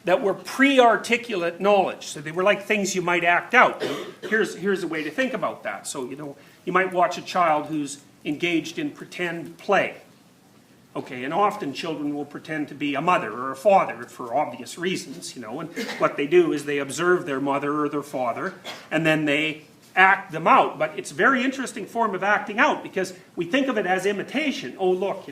that were pre-articulate knowledge. So they were like things you might act out. Here's a way to think about that. So, you might watch a child who's engaged in pretend play. Okay, and often children will pretend to be a mother or a father for obvious reasons, and what they do is they observe their mother or their father, and then they act them out. But it's a very interesting form of acting out, because we think of it as imitation. Oh, look,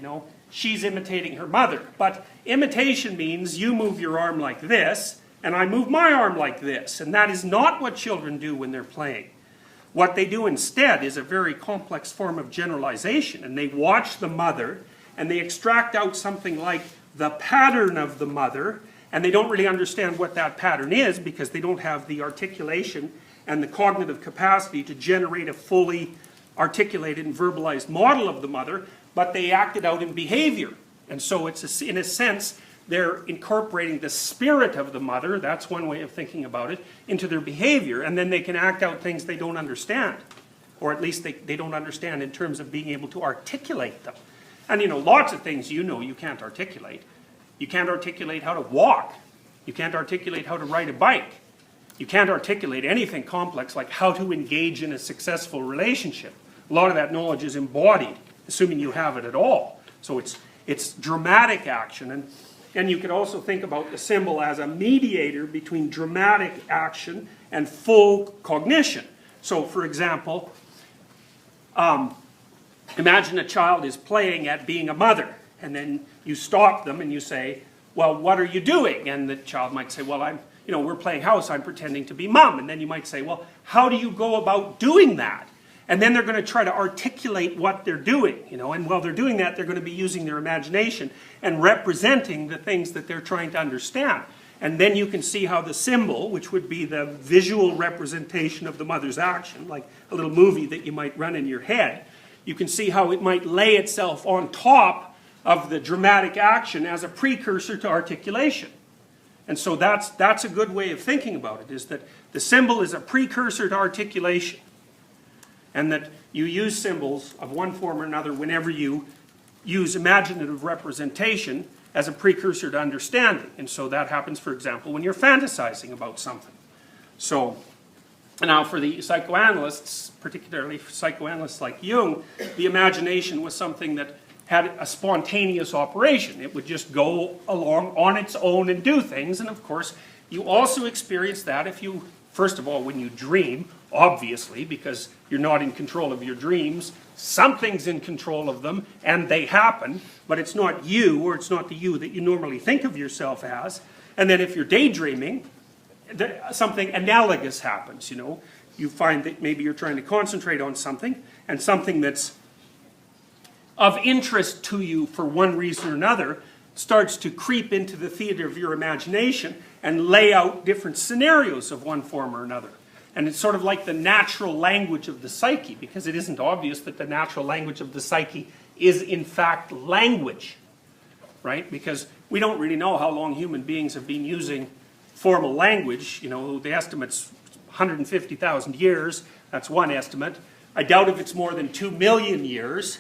she's imitating her mother. But imitation means you move your arm like this, and I move my arm like this. And that is not what children do when they're playing. What they do instead is a very complex form of generalization. And they watch the mother, and they extract out something like the pattern of the mother, and they don't really understand what that pattern is, because they don't have the articulation and the cognitive capacity to generate a fully articulated and verbalized model of the mother, but they act it out in behavior. And so it's, in a sense, they're incorporating the spirit of the mother, that's one way of thinking about it, into their behavior, and then they can act out things they don't understand. Or at least they don't understand in terms of being able to articulate them. And lots of things you can't articulate. You can't articulate how to walk. You can't articulate how to ride a bike. You can't articulate anything complex like how to engage in a successful relationship. A lot of that knowledge is embodied, assuming you have it at all. So it's dramatic action. And you could also think about the symbol as a mediator between dramatic action and full cognition. So, for example, imagine a child is playing at being a mother, and then you stop them and you say, well, what are you doing? And the child might say, well, we're playing house, I'm pretending to be mom. And then you might say, well, how do you go about doing that? And then they're going to try to articulate what they're doing, and while they're doing that, they're going to be using their imagination and representing the things that they're trying to understand. And then you can see how the symbol, which would be the visual representation of the mother's action, like a little movie that you might run in your head, you can see how it might lay itself on top of the dramatic action as a precursor to articulation. And so that's a good way of thinking about it, is that the symbol is a precursor to articulation. And that you use symbols of one form or another whenever you use imaginative representation as a precursor to understanding. And so that happens, for example, when you're fantasizing about something. So, now for the psychoanalysts, particularly psychoanalysts like Jung, the imagination was something that had a spontaneous operation. It would just go along on its own and do things. And of course, you also experience that if you, first of all, when you dream, obviously, because you're not in control of your dreams, something's in control of them, and they happen, but it's not you, or it's not the you that you normally think of yourself as. And then if you're daydreaming, something analogous happens, You find that maybe you're trying to concentrate on something, and something that's of interest to you for one reason or another starts to creep into the theater of your imagination and lay out different scenarios of one form or another. And it's sort of like the natural language of the psyche, because it isn't obvious that the natural language of the psyche is in fact language, right? Because we don't really know how long human beings have been using formal language. The estimate's 150,000 years. That's one estimate. I doubt if it's more than 2 million years.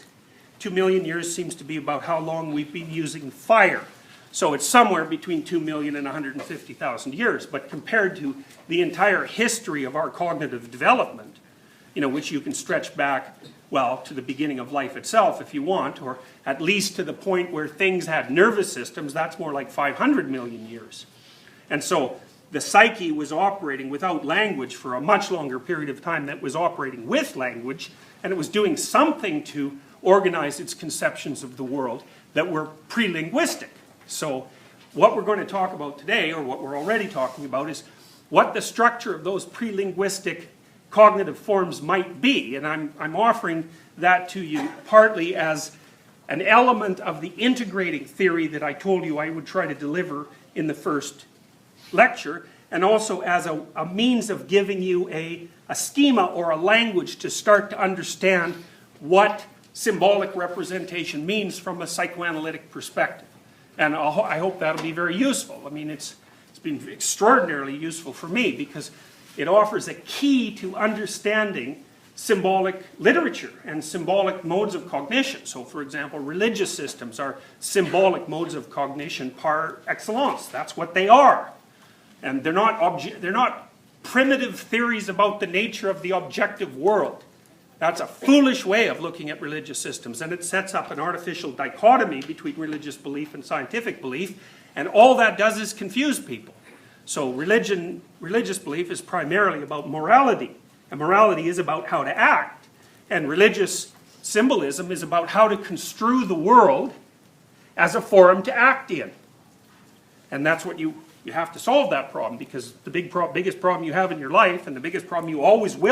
2 million years seems to be about how long we've been using fire. So it's somewhere between 2 million and 150,000 years. But compared to the entire history of our cognitive development, which you can stretch back, well, to the beginning of life itself if you want, or at least to the point where things had nervous systems, that's more like 500 million years. And so the psyche was operating without language for a much longer period of time than it was operating with language, and it was doing something to organize its conceptions of the world that were pre-linguistic. So what we're going to talk about today, or what we're already talking about, is what the structure of those pre-linguistic cognitive forms might be. And I'm offering that to you partly as an element of the integrating theory that I told you I would try to deliver in the first lecture, and also as a means of giving you a schema or a language to start to understand what symbolic representation means from a psychoanalytic perspective. And I hope that'll be very useful. I mean, it's been extraordinarily useful for me, because it offers a key to understanding symbolic literature and symbolic modes of cognition. So for example, religious systems are symbolic modes of cognition par excellence. That's what they are. And they're not primitive theories about the nature of the objective world. That's a foolish way of looking at religious systems, and it sets up an artificial dichotomy between religious belief and scientific belief, and all that does is confuse people. So religious belief is primarily about morality, and morality is about how to act, and religious symbolism is about how to construe the world as a forum to act in. And that's what you have to solve that problem, because the biggest problem you have in your life, and the biggest problem you always will